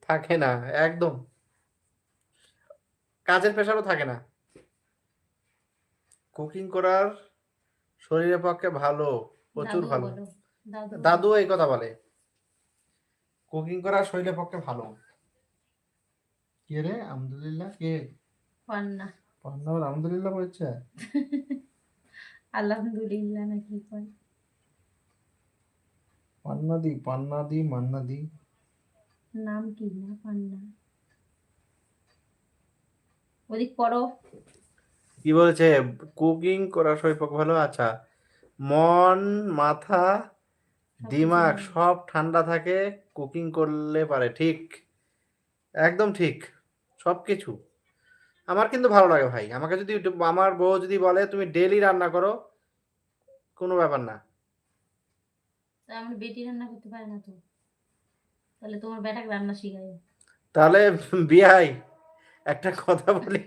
থাকে না একদম, কাজের প্রেশারও থাকে না। কুকিং করার শরীরের পক্ষে ভালো, প্রচুর দাদুও ভালো। বলো, দাদুও দাদু বলো। এই কথা বলে, কুকিং করা শরীরের পক্ষে ভালো। কে রে আলহামদুলিল্লাহ, কে পান্না। পান্না আবার আলহামদুলিল্লাহ বলছে? আলহামদুলিল্লাহ না কি কয়? পান্নাদি, পান্নাদি, মান্নাদি। নাম কি না পান্না? ওদিক পড়ো। কি বলেছে? কুকিং করা শরীরের পক্ষে ভালো। আচ্ছা, মন, মাথা, সবকিছু দিমাগ ভালো। সব ঠান্ডা থাকে কুকিং করলে পারে। ঠিক, একদম ঠিক, সবকিছু। আমার কিন্তু ভালো লাগে ভাই, আমাকে যদি আমার বউ যদি বলে তুমি ডেলি রান্না করো, কোনো ব্যাপার না। তা আমার বেটি রান্না করতে পারে না তো, তাহলে তোমার বেটাকে রান্না শিখাই। তাহলে বিয়াই একটা কথা বলি,